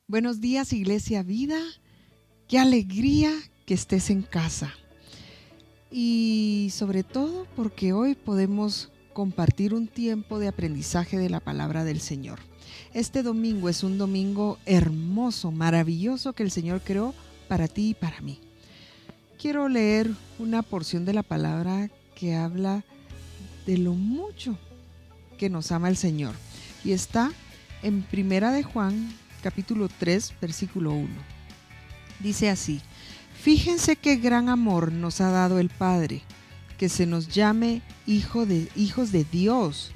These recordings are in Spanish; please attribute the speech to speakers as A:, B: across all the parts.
A: Buenos días, Iglesia Vida. Qué alegría que estés en casa. Y sobre todo porque hoy podemos compartir un tiempo de aprendizaje de la palabra del Señor. Este domingo es un domingo hermoso, maravilloso que el Señor creó para ti y para mí. Quiero leer una porción de la palabra que habla de lo mucho que nos ama el Señor. Y está en Primera de Juan, capítulo 3, versículo 1. Dice así: fíjense qué gran amor nos ha dado el Padre, que se nos llame hijos de Dios,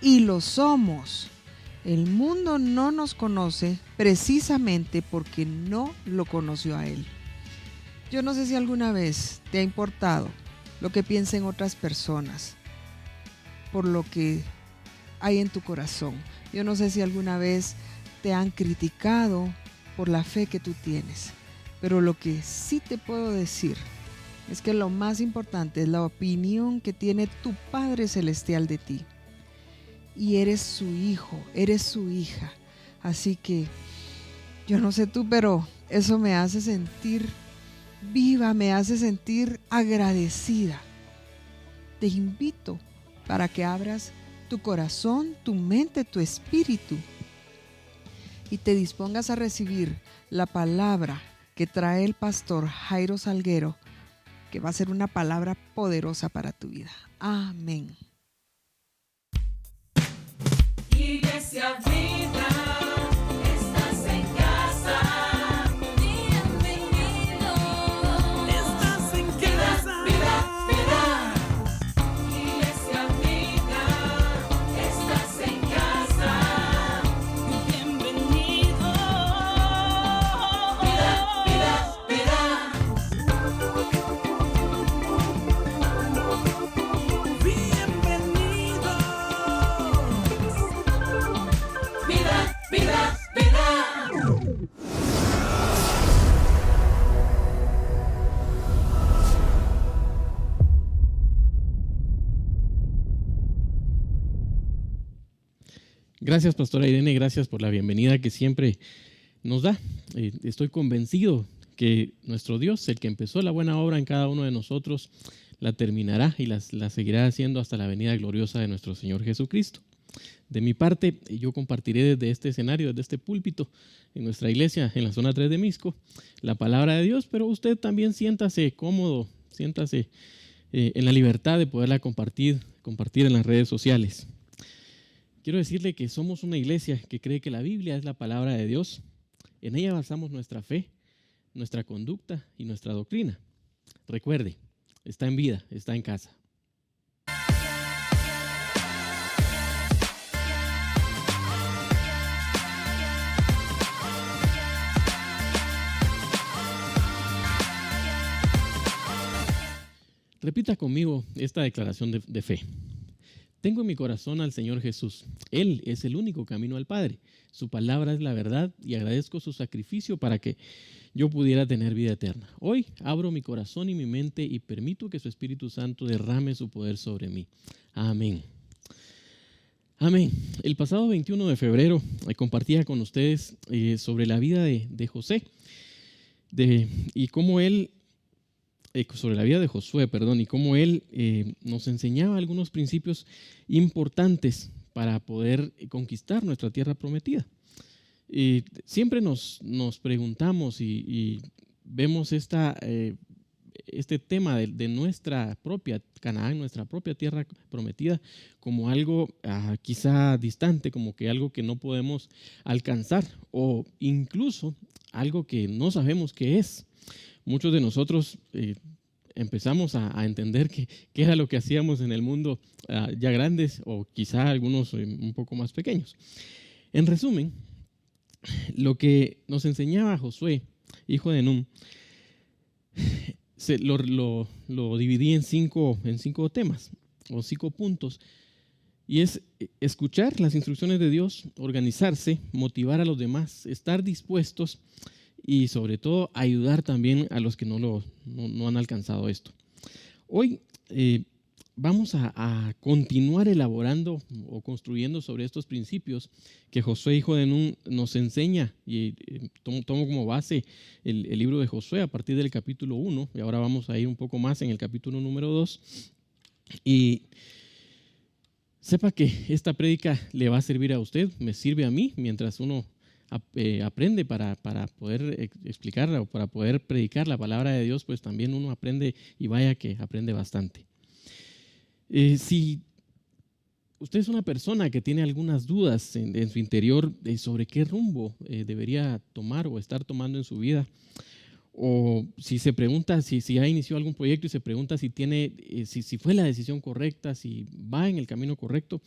A: y lo somos. El mundo no nos conoce precisamente porque no lo conoció a Él. Yo no sé si alguna vez te ha importado lo que piensen otras personas por lo que hay en tu corazón. Yo no sé si alguna vez te han criticado por la fe que tú tienes, pero lo que sí te puedo decir es que lo más importante es la opinión que tiene tu Padre Celestial de ti. Y eres su hijo, eres su hija. Así que yo no sé tú, pero eso me hace sentir viva, me hace sentir agradecida. Te invito para que abras tu corazón, tu mente, tu espíritu y te dispongas a recibir la palabra que trae el pastor Jairo Salguero, que va a ser una palabra poderosa para tu vida. Amén.
B: Iglesia Vida, estás en casa, bienvenido. Estás en casa, vida, vida. Iglesia Vida, estás en casa, bienvenido. Vida, vida, vida. Vida, vida, vida.
C: Gracias, Pastora Irene, gracias por la bienvenida que siempre nos da. Estoy convencido que nuestro Dios, el que empezó la buena obra en cada uno de nosotros, la terminará y la seguirá haciendo hasta la venida gloriosa de nuestro Señor Jesucristo. De mi parte, yo compartiré desde este escenario, desde este púlpito, en nuestra iglesia, en la zona 3 de Mixco, la palabra de Dios, pero usted también siéntase cómodo, siéntase en la libertad de poderla compartir en las redes sociales. Quiero decirle que somos una iglesia que cree que la Biblia es la palabra de Dios. En ella basamos nuestra fe, nuestra conducta y nuestra doctrina. Recuerde, está en vida, está en casa. Repita conmigo esta declaración de fe. Tengo en mi corazón al Señor Jesús. Él es el único camino al Padre. Su palabra es la verdad y agradezco su sacrificio para que yo pudiera tener vida eterna. Hoy abro mi corazón y mi mente y permito que su Espíritu Santo derrame su poder sobre mí. Amén. Amén. El pasado 21 de febrero compartía con ustedes sobre la vida de José y cómo él sobre la vida de Josué, y cómo él nos enseñaba algunos principios importantes para poder conquistar nuestra tierra prometida. Siempre nos preguntamos y vemos este tema de nuestra propia Canaán, nuestra propia tierra prometida, como algo quizá distante, como que algo que no podemos alcanzar o incluso algo que no sabemos qué es. Muchos de nosotros empezamos a entender qué era lo que hacíamos en el mundo ya grandes o quizá algunos un poco más pequeños. En resumen, lo que nos enseñaba Josué, hijo de Nun, lo dividí en cinco temas o 5 puntos. Y es escuchar las instrucciones de Dios, organizarse, motivar a los demás, estar dispuestos y sobre todo ayudar también a los que no han alcanzado esto. Hoy vamos a continuar elaborando o construyendo sobre estos principios que Josué, hijo de Nun, nos enseña. Y tomo como base el libro de Josué a partir del capítulo 1, y ahora vamos a ir un poco más en el capítulo número 2. Y sepa que esta prédica le va a servir a usted, me sirve a mí, mientras uno aprende para poder explicarla o para poder predicar la palabra de Dios, pues también uno aprende, y vaya que aprende bastante. Si usted es una persona que tiene algunas dudas en su interior sobre qué rumbo debería tomar o estar tomando en su vida, o si se pregunta si ya inició algún proyecto y se pregunta si fue la decisión correcta, si va en el camino correcto,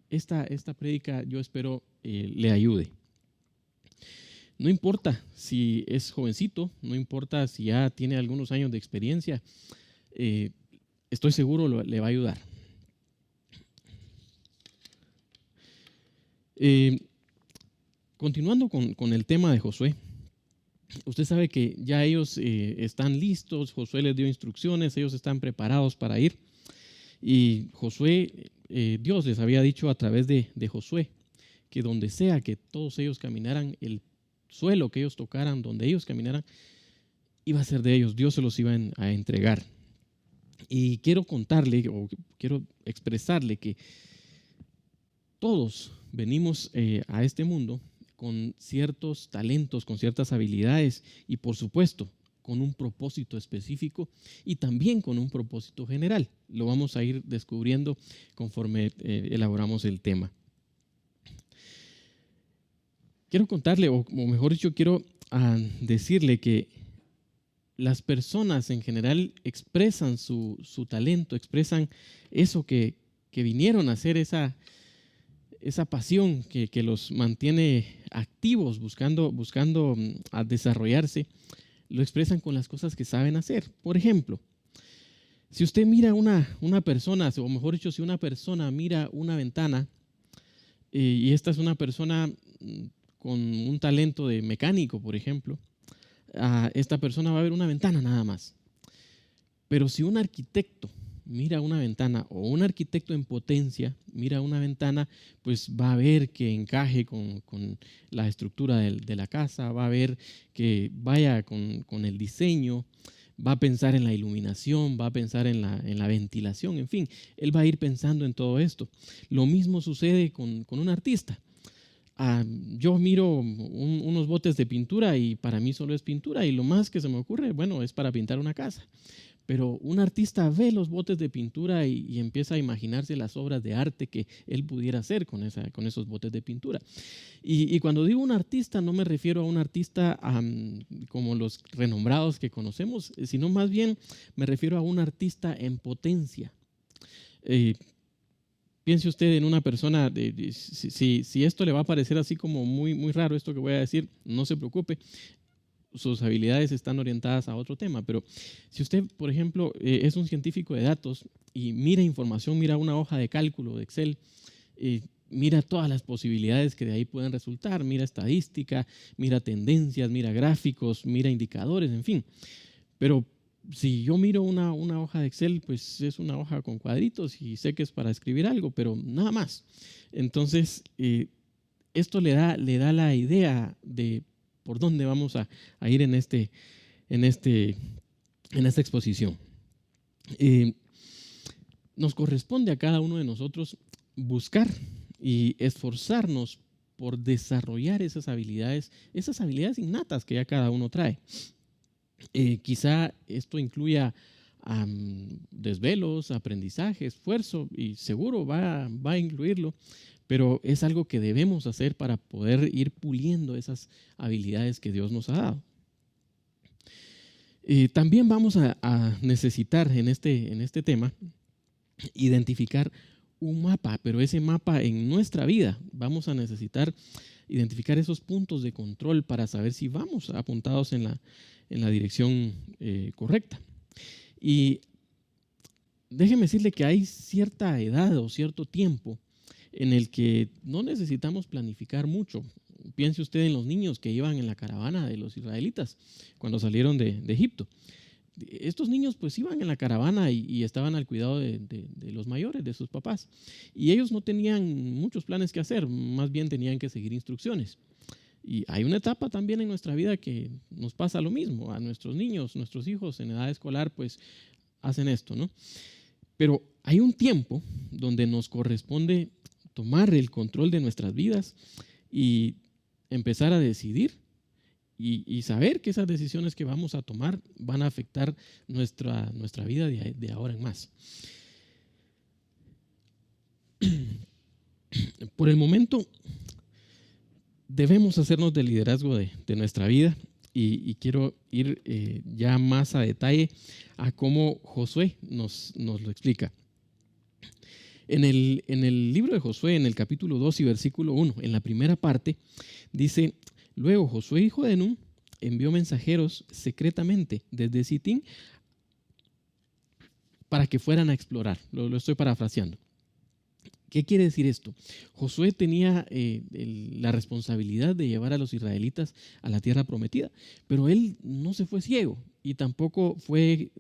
C: esta prédica yo espero le ayude. No importa si es jovencito, no importa si ya tiene algunos años de experiencia, estoy seguro le va a ayudar. Continuando con el tema de Josué, usted sabe que ya ellos están listos, Josué les dio instrucciones, ellos están preparados para ir. Y Josué, Dios les había dicho a través de Josué que donde sea que todos ellos caminaran, el suelo que ellos tocaran, donde ellos caminaran, iba a ser de ellos, Dios se los iba a entregar. Y quiero contarle o quiero expresarle que todos venimos a este mundo con ciertos talentos, con ciertas habilidades y por supuesto con un propósito específico y también con un propósito general. Lo vamos a ir descubriendo conforme elaboramos el tema. Quiero contarle, o mejor dicho, quiero decirle que las personas en general expresan su talento, expresan eso que vinieron a hacer, esa pasión que los mantiene activos, buscando a desarrollarse, lo expresan con las cosas que saben hacer. Por ejemplo, si usted mira una persona, o mejor dicho, si una persona mira una ventana, y esta es una persona con un talento de mecánico, por ejemplo, esta persona va a ver una ventana nada más. Pero si un arquitecto mira una ventana, o un arquitecto en potencia mira una ventana, pues va a ver que encaje con la estructura de la casa, va a ver que vaya con el diseño, va a pensar en la iluminación, va a pensar en la ventilación, en fin, él va a ir pensando en todo esto. Lo mismo sucede con un artista. Yo miro unos botes de pintura y para mí solo es pintura, y lo más que se me ocurre, bueno, es para pintar una casa. Pero un artista ve los botes de pintura y empieza a imaginarse las obras de arte que él pudiera hacer con esos botes de pintura. Y cuando digo un artista, no me refiero a un artista como los renombrados que conocemos, sino más bien me refiero a un artista en potencia. Piense usted en una persona, si esto le va a parecer así como muy, muy raro, esto que voy a decir, no se preocupe. Sus habilidades están orientadas a otro tema, pero si usted, por ejemplo, es un científico de datos y mira información, mira una hoja de cálculo de Excel, mira todas las posibilidades que de ahí pueden resultar, mira estadística, mira tendencias, mira gráficos, mira indicadores, en fin. Pero si yo miro una hoja de Excel, pues es una hoja con cuadritos y sé que es para escribir algo, pero nada más. Entonces, esto le da la idea de por dónde vamos a ir en esta exposición. Nos corresponde a cada uno de nosotros buscar y esforzarnos por desarrollar esas habilidades innatas que ya cada uno trae. Quizá esto incluya desvelos, aprendizaje, esfuerzo, y seguro va a incluirlo, pero es algo que debemos hacer para poder ir puliendo esas habilidades que Dios nos ha dado. También vamos a necesitar en este tema identificar un mapa, pero ese mapa en nuestra vida vamos a necesitar identificar esos puntos de control para saber si vamos apuntados en la dirección correcta. Y déjeme decirle que hay cierta edad o cierto tiempo en el que no necesitamos planificar mucho. Piense usted en los niños que iban en la caravana de los israelitas cuando salieron de Egipto. estos niños pues iban en la caravana y estaban al cuidado de los mayores, de sus papás. Y ellos no tenían muchos planes que hacer, más bien tenían que seguir instrucciones. Y hay una etapa también en nuestra vida que nos pasa lo mismo. A nuestros niños, nuestros hijos en edad escolar pues hacen esto, ¿no? Pero hay un tiempo donde nos corresponde tomar el control de nuestras vidas y empezar a decidir y saber que esas decisiones que vamos a tomar van a afectar nuestra vida de ahora en más. Por el momento, debemos hacernos del liderazgo de nuestra vida y quiero ir ya más a detalle a cómo Josué nos lo explica. En el libro de Josué, en el capítulo 2 y versículo 1, en la primera parte, dice: luego Josué, hijo de Nun, envió mensajeros secretamente desde Sitín para que fueran a explorar. Lo estoy parafraseando. ¿Qué quiere decir esto? Josué tenía la responsabilidad de llevar a los israelitas a la tierra prometida, pero él no se fue ciego y tampoco fue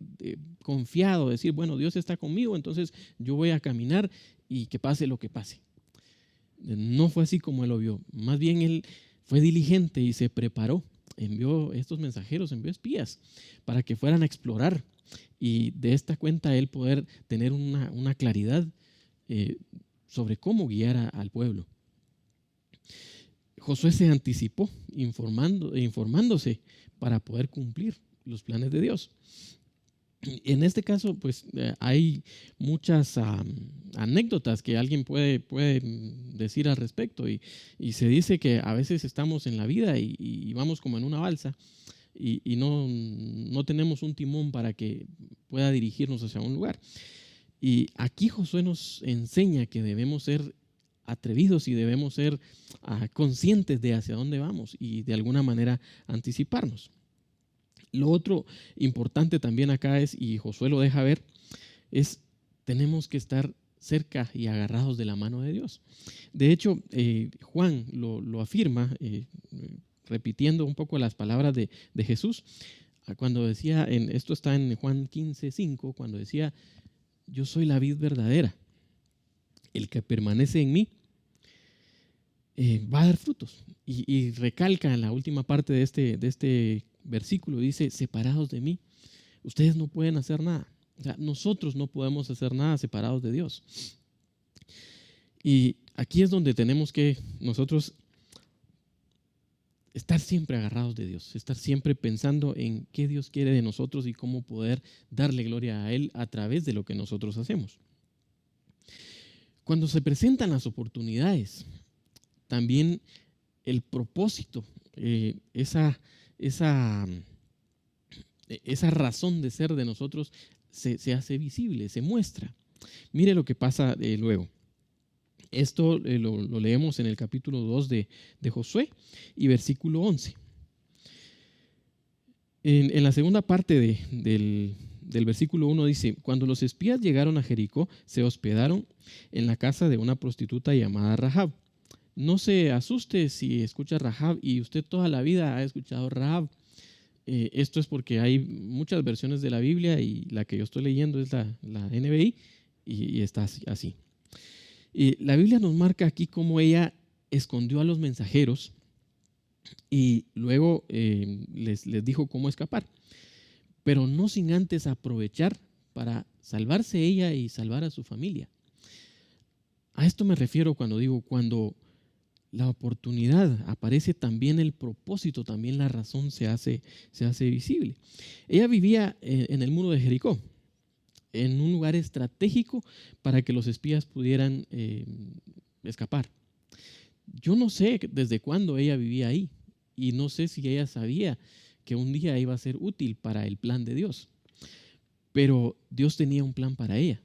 C: confiado, decir, bueno, Dios está conmigo, entonces yo voy a caminar y que pase lo que pase. No fue así como él lo vio. Más bien él fue diligente y se preparó. Envió estos mensajeros, envió espías para que fueran a explorar y de esta cuenta él poder tener una claridad sobre cómo guiar al pueblo. Josué se anticipó informándose para poder cumplir los planes de Dios. En este caso, pues hay muchas anécdotas que alguien puede decir al respecto y se dice que a veces estamos en la vida y vamos como en una balsa y no tenemos un timón para que pueda dirigirnos hacia un lugar. Y aquí Josué nos enseña que debemos ser atrevidos y debemos ser conscientes de hacia dónde vamos y de alguna manera anticiparnos. Lo otro importante también acá es, y Josué lo deja ver, es tenemos que estar cerca y agarrados de la mano de Dios. De hecho, Juan lo afirma, repitiendo un poco las palabras de Jesús, cuando decía, esto está en Juan 15:5, cuando decía: yo soy la vid verdadera, el que permanece en mí va a dar frutos. Y recalca en la última parte de este versículo, dice: separados de mí, ustedes no pueden hacer nada. O sea, nosotros no podemos hacer nada separados de Dios. Y aquí es donde tenemos que nosotros estar siempre agarrados de Dios, estar siempre pensando en qué Dios quiere de nosotros y cómo poder darle gloria a Él a través de lo que nosotros hacemos. Cuando se presentan las oportunidades, también el propósito, esa razón de ser de nosotros se hace visible, se muestra. Mire lo que pasa luego. Esto lo leemos en el capítulo 2 de Josué y versículo 11. En la segunda parte del versículo 1 dice: cuando los espías llegaron a Jericó, se hospedaron en la casa de una prostituta llamada Rahab. No se asuste si escucha Rahab y usted toda la vida ha escuchado Rahab. Esto es porque hay muchas versiones de la Biblia y la que yo estoy leyendo es la NBI y está así. La Biblia nos marca aquí cómo ella escondió a los mensajeros y luego les dijo cómo escapar, pero no sin antes aprovechar para salvarse ella y salvar a su familia. A esto me refiero cuando digo, cuando la oportunidad aparece, también el propósito, también la razón se hace visible. Ella vivía en el muro de Jericó, en un lugar estratégico para que los espías pudieran escapar. Yo no sé desde cuándo ella vivía ahí y no sé si ella sabía que un día iba a ser útil para el plan de Dios, pero Dios tenía un plan para ella,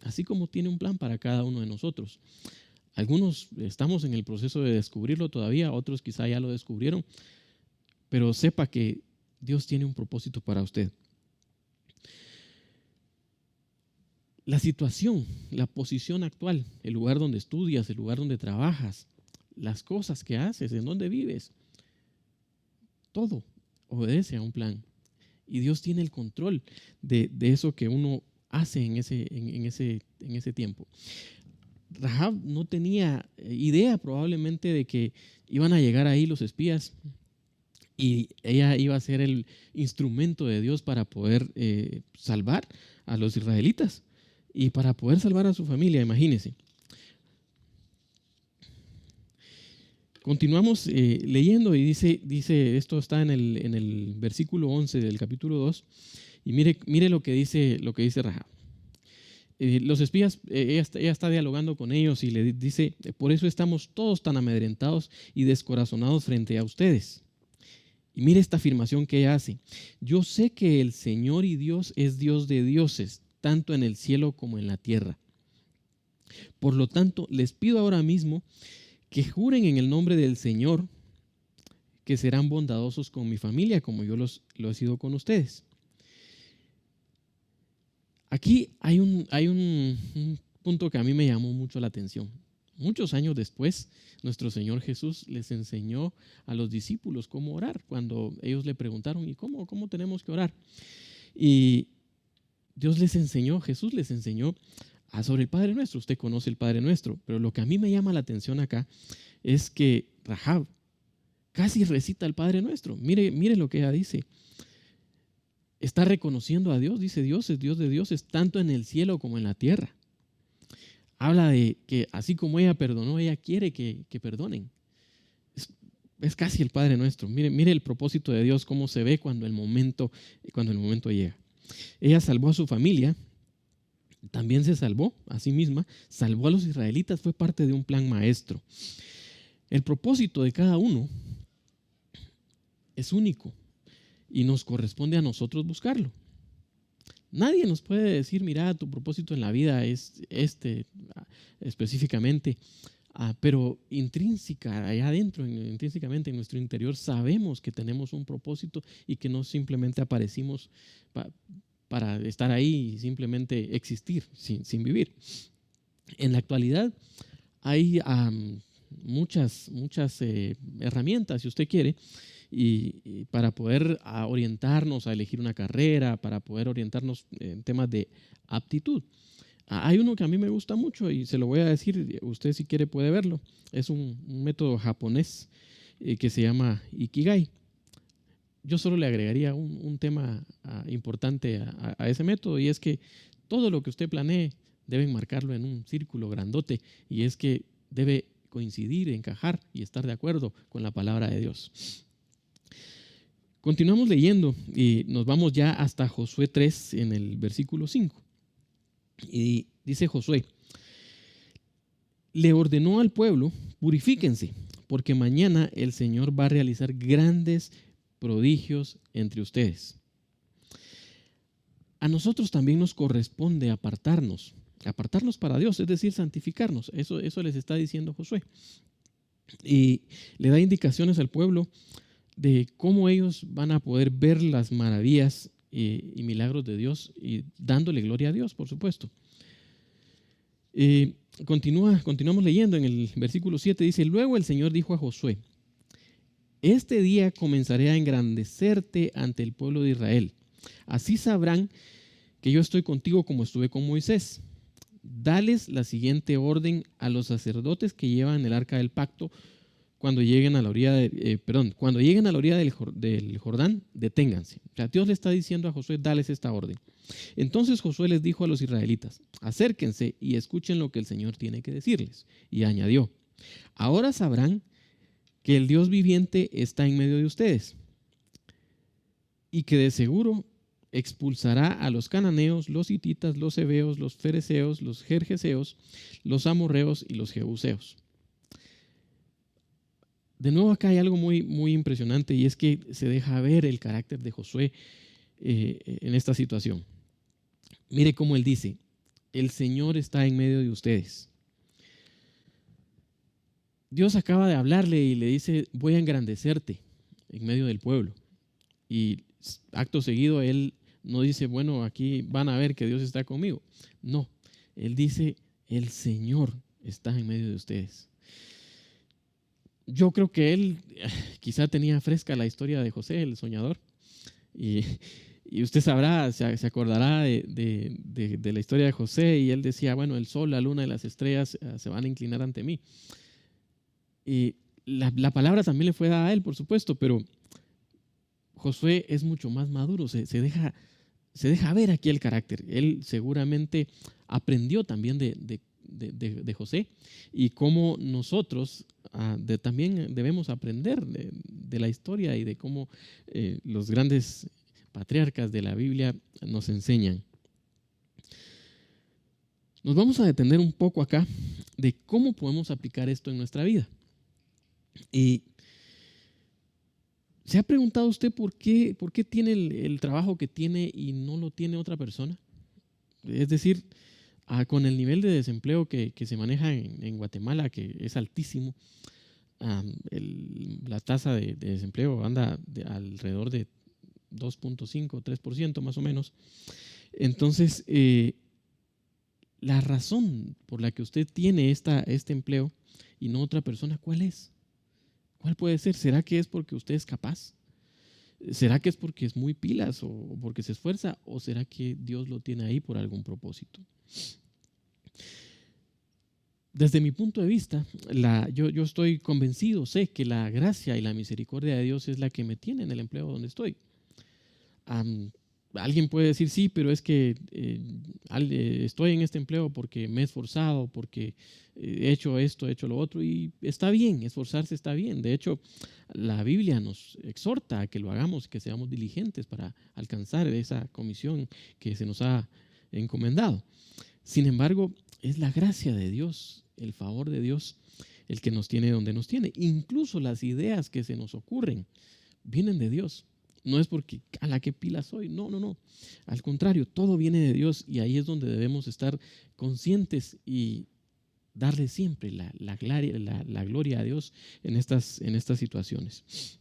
C: así como tiene un plan para cada uno de nosotros. Algunos estamos en el proceso de descubrirlo todavía, otros quizá ya lo descubrieron, pero sepa que Dios tiene un propósito para usted. La situación, la posición actual, el lugar donde estudias, el lugar donde trabajas, las cosas que haces, en donde vives, todo obedece a un plan. Y Dios tiene el control de eso que uno hace en ese tiempo. Rahab no tenía idea probablemente de que iban a llegar ahí los espías y ella iba a ser el instrumento de Dios para poder salvar a los israelitas y para poder salvar a su familia, imagínense. Continuamos leyendo y dice, esto está en el versículo 11 del capítulo 2, y mire lo que dice Rahab. Los espías, ella está dialogando con ellos y le dice, por eso estamos todos tan amedrentados y descorazonados frente a ustedes. Y mire esta afirmación que ella hace. Yo sé que el Señor y Dios es Dios de dioses, tanto en el cielo como en la tierra. Por lo tanto, les pido ahora mismo que juren en el nombre del Señor que serán bondadosos con mi familia como yo lo he sido con ustedes. Aquí hay un punto que a mí me llamó mucho la atención. Muchos años después, nuestro Señor Jesús les enseñó a los discípulos cómo orar, cuando ellos le preguntaron, ¿y cómo tenemos que orar? Y Jesús les enseñó sobre el Padre Nuestro. Usted conoce el Padre Nuestro, pero lo que a mí me llama la atención acá es que Rahab casi recita el Padre Nuestro. Mire lo que ella dice. Está reconociendo a Dios, dice Dios es Dios de dioses, tanto en el cielo como en la tierra. Habla de que así como ella perdonó, ella quiere que perdonen. Es casi el Padre Nuestro. Mire el propósito de Dios, cómo se ve cuando el momento llega. Ella salvó a su familia, también se salvó a sí misma, salvó a los israelitas, fue parte de un plan maestro. El propósito de cada uno es único y nos corresponde a nosotros buscarlo. Nadie nos puede decir, mira, tu propósito en la vida es específicamente, pero allá adentro, intrínsecamente en nuestro interior, sabemos que tenemos un propósito y que no simplemente aparecimos para estar ahí y simplemente existir sin vivir. En la actualidad hay muchas herramientas, si usted quiere, y para poder orientarnos a elegir una carrera, para poder orientarnos en temas de aptitud. Hay uno que a mí me gusta mucho y se lo voy a decir, usted si quiere puede verlo. Es un método japonés que se llama Ikigai. Yo solo le agregaría un tema importante a ese método, y es que todo lo que usted planee debe enmarcarlo en un círculo grandote, y es que debe coincidir, encajar y estar de acuerdo con la palabra de Dios. Continuamos leyendo y nos vamos ya hasta Josué 3 en el versículo 5. Y dice Josué, le ordenó al pueblo, purifíquense, porque mañana el Señor va a realizar grandes prodigios entre ustedes. A nosotros también nos corresponde apartarnos para Dios, es decir, santificarnos. Eso les está diciendo Josué. Y le da indicaciones al pueblo de cómo ellos van a poder ver las maravillas y milagros de Dios, y dándole gloria a Dios, por supuesto. Continuamos leyendo en el versículo 7, dice, luego el Señor dijo a Josué, este día comenzaré a engrandecerte ante el pueblo de Israel. Así sabrán que yo estoy contigo como estuve con Moisés. Dales la siguiente orden a los sacerdotes que llevan el arca del pacto. Cuando lleguen a la orilla del Jordán, deténganse. O sea, Dios le está diciendo a Josué, dales esta orden. Entonces Josué les dijo a los israelitas, acérquense y escuchen lo que el Señor tiene que decirles. Y añadió, ahora sabrán que el Dios viviente está en medio de ustedes y que de seguro expulsará a los cananeos, los hititas, los heveos, los fereceos, los gergeseos, los amorreos y los jebuseos. De nuevo acá hay algo muy, muy impresionante, y es que se deja ver el carácter de Josué en esta situación. Mire cómo él dice, el Señor está en medio de ustedes. Dios acaba de hablarle y le dice, voy a engrandecerte en medio del pueblo. Y acto seguido él no dice, bueno, aquí van a ver que Dios está conmigo. No, él dice, el Señor está en medio de ustedes. Yo creo que él quizá tenía fresca la historia de José, el soñador, Y usted sabrá, se acordará de la historia de José, y él decía, bueno, el sol, la luna y las estrellas se van a inclinar ante mí. Y la palabra también le fue dada a él, por supuesto, pero Josué es mucho más maduro, se deja ver aquí el carácter. Él seguramente aprendió también de José, y cómo nosotros también debemos aprender de la historia y de cómo los grandes patriarcas de la Biblia nos enseñan. Nos vamos a detener un poco acá de cómo podemos aplicar esto en nuestra vida. Y ¿se ha preguntado usted por qué tiene el trabajo que tiene y no lo tiene otra persona? Es decir, con el nivel de desempleo que se maneja en Guatemala, que es altísimo, la tasa de desempleo anda alrededor de 2.5, 3% más o menos. Entonces, la razón por la que usted tiene este empleo y no otra persona, ¿cuál es? ¿Cuál puede ser? ¿Será que es porque usted es capaz? ¿Será que es porque es muy pilas o porque se esfuerza? ¿O será que Dios lo tiene ahí por algún propósito? Desde mi punto de vista, yo estoy convencido, sé que la gracia y la misericordia de Dios es la que me tiene en el empleo donde estoy. Alguien puede decir, sí, pero es que estoy en este empleo porque me he esforzado, porque he hecho esto, he hecho lo otro, y está bien, esforzarse está bien. De hecho, la Biblia nos exhorta a que lo hagamos, que seamos diligentes para alcanzar esa comisión que se nos ha encomendado. Sin embargo, es la gracia de Dios, el favor de Dios, el que nos tiene donde nos tiene. Incluso las ideas que se nos ocurren vienen de Dios. No es porque, a la que pila soy, no. Al contrario, todo viene de Dios, y ahí es donde debemos estar conscientes y darle siempre la gloria a Dios en estas situaciones.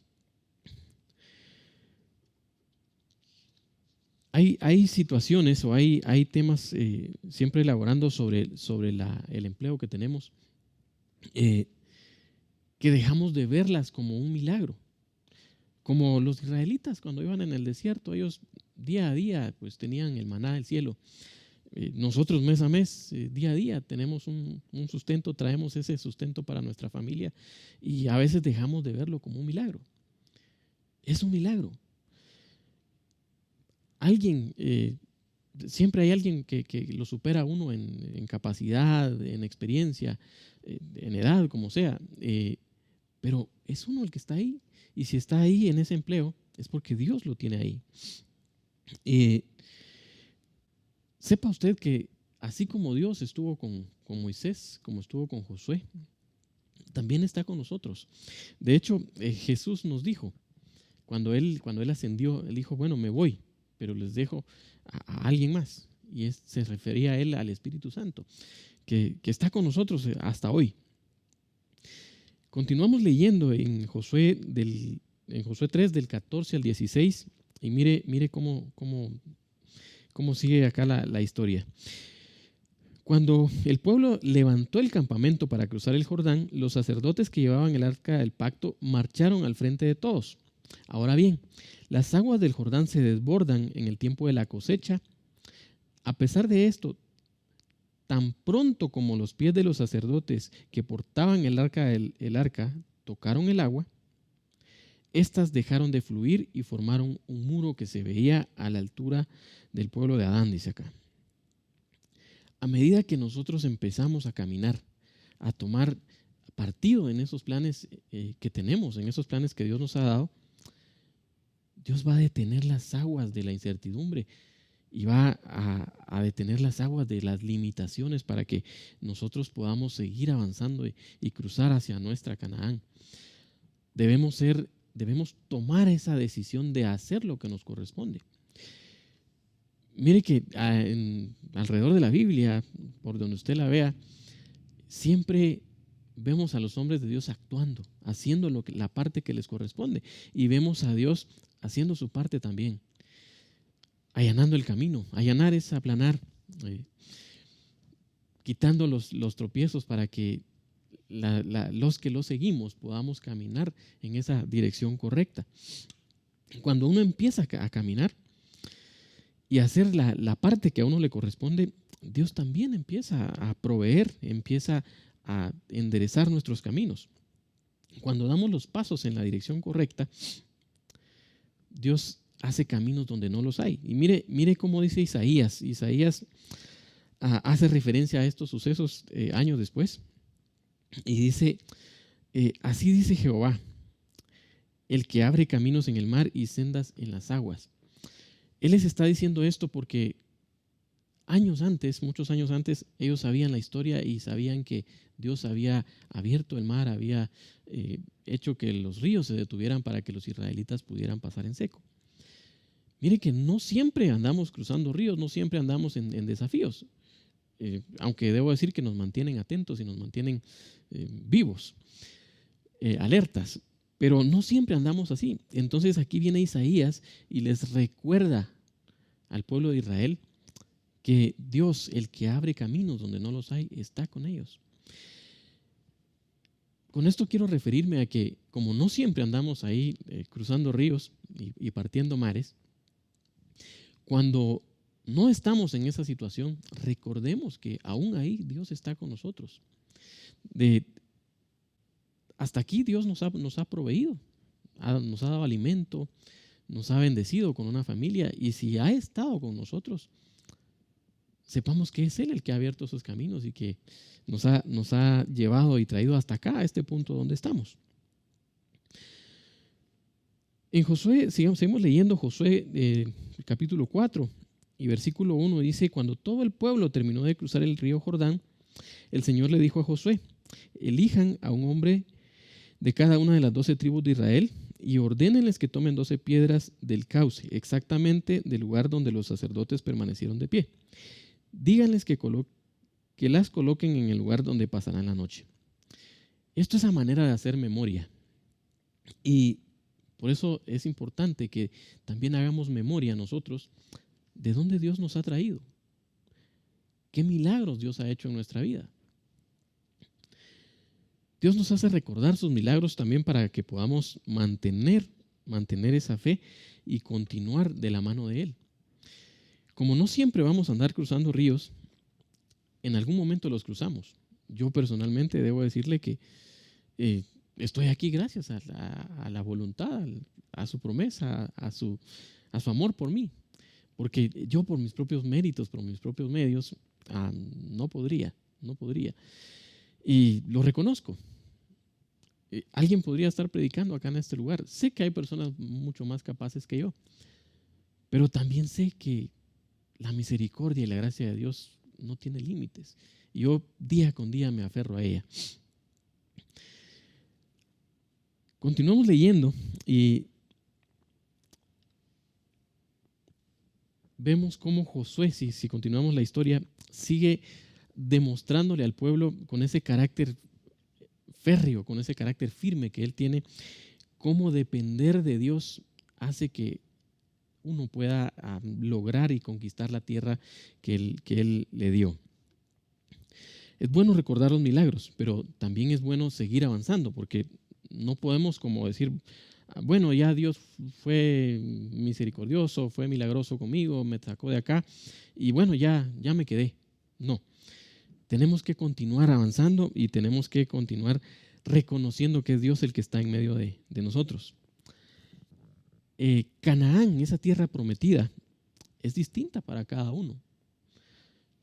C: Hay situaciones o hay temas siempre elaborando sobre el empleo que tenemos, que dejamos de verlas como un milagro. Como los israelitas cuando iban en el desierto, ellos día a día pues tenían el maná del cielo. Nosotros mes a mes, día a día tenemos un sustento, traemos ese sustento para nuestra familia, y a veces dejamos de verlo como un milagro. Es un milagro. Siempre hay alguien que lo supera a uno en capacidad, en experiencia, en edad, como sea, pero es uno el que está ahí. Y si está ahí en ese empleo, es porque Dios lo tiene ahí. Sepa usted que así como Dios estuvo con Moisés, como estuvo con Josué, también está con nosotros. De hecho, Jesús nos dijo, cuando él ascendió, él dijo, bueno, me voy, pero les dejo a alguien más. Y se refería a él, al Espíritu Santo, que está con nosotros hasta hoy. Continuamos leyendo en Josué 3, del 14 al 16, y mire cómo sigue acá la historia. Cuando el pueblo levantó el campamento para cruzar el Jordán, los sacerdotes que llevaban el arca del pacto marcharon al frente de todos. Ahora bien, las aguas del Jordán se desbordan en el tiempo de la cosecha. A pesar de esto, tan pronto como los pies de los sacerdotes que portaban el arca tocaron el agua, éstas dejaron de fluir y formaron un muro que se veía a la altura del pueblo de Adán, dice acá. A medida que nosotros empezamos a caminar, a tomar partido en esos planes que tenemos, en esos planes que Dios nos ha dado, Dios va a detener las aguas de la incertidumbre y va a detener las aguas de las limitaciones para que nosotros podamos seguir avanzando y cruzar hacia nuestra Canaán. Debemos tomar esa decisión de hacer lo que nos corresponde. Mire que alrededor de la Biblia, por donde usted la vea, siempre vemos a los hombres de Dios actuando, haciendo la parte que les corresponde, y vemos a Dios haciendo su parte también. Allanando el camino. Allanar es aplanar, quitando los tropiezos para que los que lo seguimos podamos caminar en esa dirección correcta. Cuando uno empieza a caminar, y hacer la parte que a uno le corresponde, Dios también empieza a proveer, empieza a enderezar nuestros caminos. Cuando damos los pasos en la dirección correcta, Dios hace caminos donde no los hay. Y mire cómo dice Isaías. Isaías hace referencia a estos sucesos años después. Y dice, así dice Jehová, el que abre caminos en el mar y sendas en las aguas. Él les está diciendo esto porque años antes, muchos años antes, ellos sabían la historia y sabían que Dios había abierto el mar, había hecho que los ríos se detuvieran para que los israelitas pudieran pasar en seco. Mire que no siempre andamos cruzando ríos, no siempre andamos en desafíos, aunque debo decir que nos mantienen atentos y nos mantienen vivos, alertas, pero no siempre andamos así. Entonces aquí viene Isaías y les recuerda al pueblo de Israel que Dios, el que abre caminos donde no los hay, está con ellos. Con esto quiero referirme a que como no siempre andamos ahí cruzando ríos y partiendo mares, cuando no estamos en esa situación, recordemos que aún ahí Dios está con nosotros. Hasta aquí Dios nos ha proveído, nos ha dado alimento, nos ha bendecido con una familia, y si ha estado con nosotros, sepamos que es Él el que ha abierto esos caminos y que nos ha llevado y traído hasta acá, a este punto donde estamos. En Josué, seguimos leyendo Josué capítulo 4 y versículo 1 dice, cuando todo el pueblo terminó de cruzar el río Jordán, el Señor le dijo a Josué, elijan a un hombre de cada una de las 12 tribus de Israel y ordénenles que tomen 12 piedras del cauce, exactamente del lugar donde los sacerdotes permanecieron de pie. Díganles que las coloquen en el lugar donde pasarán la noche. Esto es a manera de hacer memoria. Y por eso es importante que también hagamos memoria nosotros de dónde Dios nos ha traído. ¿Qué milagros Dios ha hecho en nuestra vida? Dios nos hace recordar sus milagros también para que podamos mantener esa fe y continuar de la mano de Él. Como no siempre vamos a andar cruzando ríos, en algún momento los cruzamos. Yo personalmente debo decirle que estoy aquí gracias a la voluntad, a su promesa, a su amor por mí. Porque yo por mis propios méritos, por mis propios medios, no podría. Y lo reconozco. Alguien podría estar predicando acá en este lugar. Sé que hay personas mucho más capaces que yo, pero también sé que la misericordia y la gracia de Dios no tiene límites. Y yo día con día me aferro a ella. Continuamos leyendo y vemos cómo Josué, si continuamos la historia, sigue demostrándole al pueblo con ese carácter férreo, con ese carácter firme que él tiene, cómo depender de Dios hace que uno pueda lograr y conquistar la tierra que él le dio. Es bueno recordar los milagros, pero también es bueno seguir avanzando, porque no podemos como decir, bueno, ya Dios fue misericordioso, fue milagroso conmigo, me sacó de acá y bueno, ya me quedé. No, tenemos que continuar avanzando y tenemos que continuar reconociendo que es Dios el que está en medio de nosotros. Canaán, esa tierra prometida, es distinta para cada uno.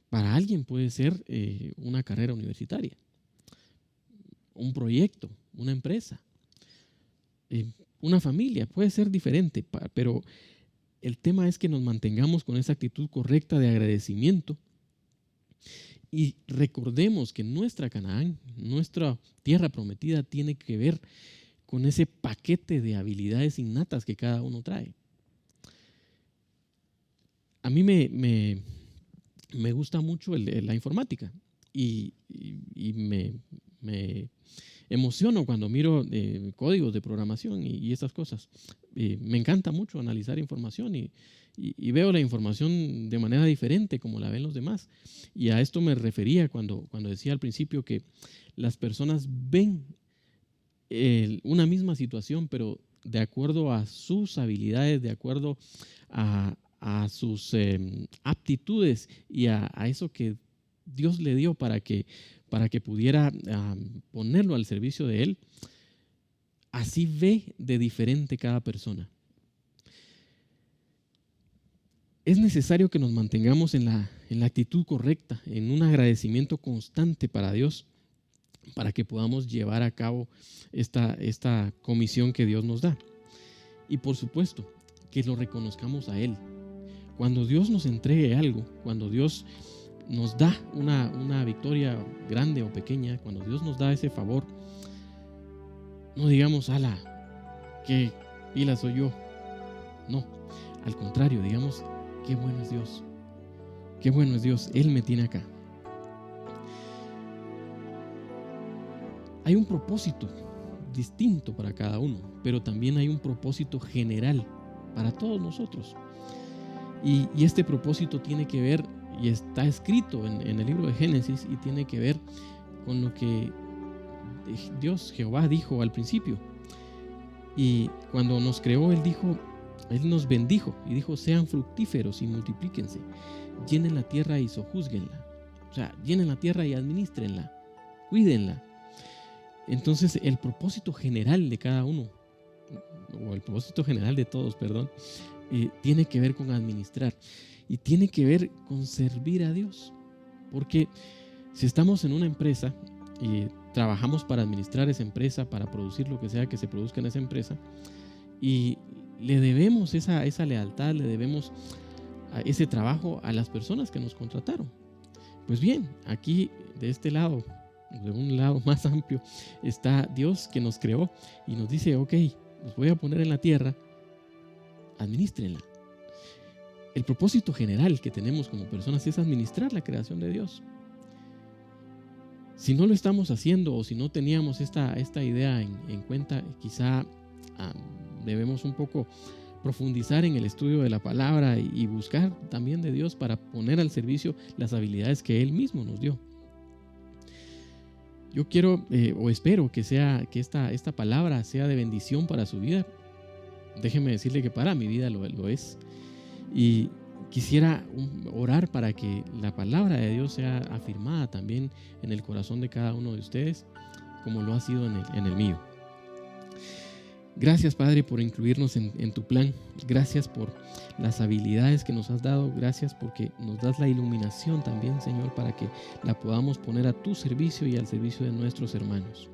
C: Para alguien puede ser una carrera universitaria, un proyecto, una empresa, una familia, puede ser diferente, pero el tema es que nos mantengamos con esa actitud correcta de agradecimiento y recordemos que nuestra Canaán, nuestra tierra prometida, tiene que ver con ese paquete de habilidades innatas que cada uno trae. A mí me gusta mucho la informática y me emociono cuando miro códigos de programación y esas cosas. Me encanta mucho analizar información y veo la información de manera diferente como la ven los demás. Y a esto me refería cuando decía al principio que las personas ven una misma situación, pero de acuerdo a sus habilidades, de acuerdo a a sus aptitudes y a eso que Dios le dio para que pudiera ponerlo al servicio de Él, así ve de diferente cada persona. Es necesario que nos mantengamos en la actitud correcta, en un agradecimiento constante para Dios, para que podamos llevar a cabo esta comisión que Dios nos da. Y por supuesto, que lo reconozcamos a Él. Cuando Dios nos entregue algo, cuando Dios nos da una victoria grande o pequeña, cuando Dios nos da ese favor, no digamos, ala, qué pila soy yo. No, al contrario, digamos, qué bueno es Dios. Qué bueno es Dios, Él me tiene acá. Hay un propósito distinto para cada uno, pero también hay un propósito general para todos nosotros. Y este propósito tiene que ver, y está escrito en el libro de Génesis, y tiene que ver con lo que Dios, Jehová, dijo al principio. Y cuando nos creó, Él nos bendijo y dijo: sean fructíferos y multiplíquense, llenen la tierra y sojúzguenla. O sea, llenen la tierra y administrenla, cuídenla. Entonces, el propósito general de cada uno, o el propósito general de todos, tiene que ver con administrar y tiene que ver con servir a Dios. Porque si estamos en una empresa y trabajamos para administrar esa empresa, para producir lo que sea que se produzca en esa empresa, y le debemos esa lealtad, le debemos ese trabajo a las personas que nos contrataron. Pues bien, aquí de este lado, de un lado más amplio, está Dios que nos creó y nos dice: ok, los voy a poner en la tierra, administrenla. El propósito general que tenemos como personas es administrar la creación de Dios. Si no lo estamos haciendo, o si no teníamos esta idea en cuenta, quizá debemos un poco profundizar en el estudio de la palabra y buscar también de Dios para poner al servicio las habilidades que Él mismo nos dio. Yo quiero o espero que esta palabra sea de bendición para su vida. Déjeme decirle que para mi vida lo es. Y quisiera orar para que la palabra de Dios sea afirmada también en el corazón de cada uno de ustedes, como lo ha sido en el mío. Gracias, Padre, por incluirnos en tu plan. Gracias por las habilidades que nos has dado. Gracias porque nos das la iluminación también, Señor, para que la podamos poner a tu servicio y al servicio de nuestros hermanos.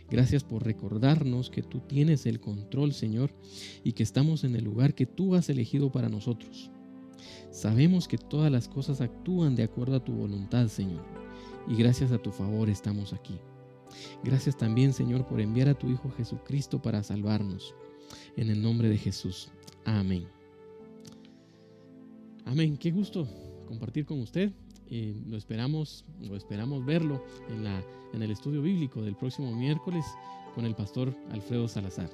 C: Gracias por recordarnos que tú tienes el control, Señor, y que estamos en el lugar que tú has elegido para nosotros. Sabemos que todas las cosas actúan de acuerdo a tu voluntad, Señor, y gracias a tu favor estamos aquí. Gracias también, Señor, por enviar a tu Hijo Jesucristo para salvarnos. En el nombre de Jesús. Amén. Amén. Qué gusto compartir con usted. Esperamos verlo en el estudio bíblico del próximo miércoles con el pastor Alfredo Salazar.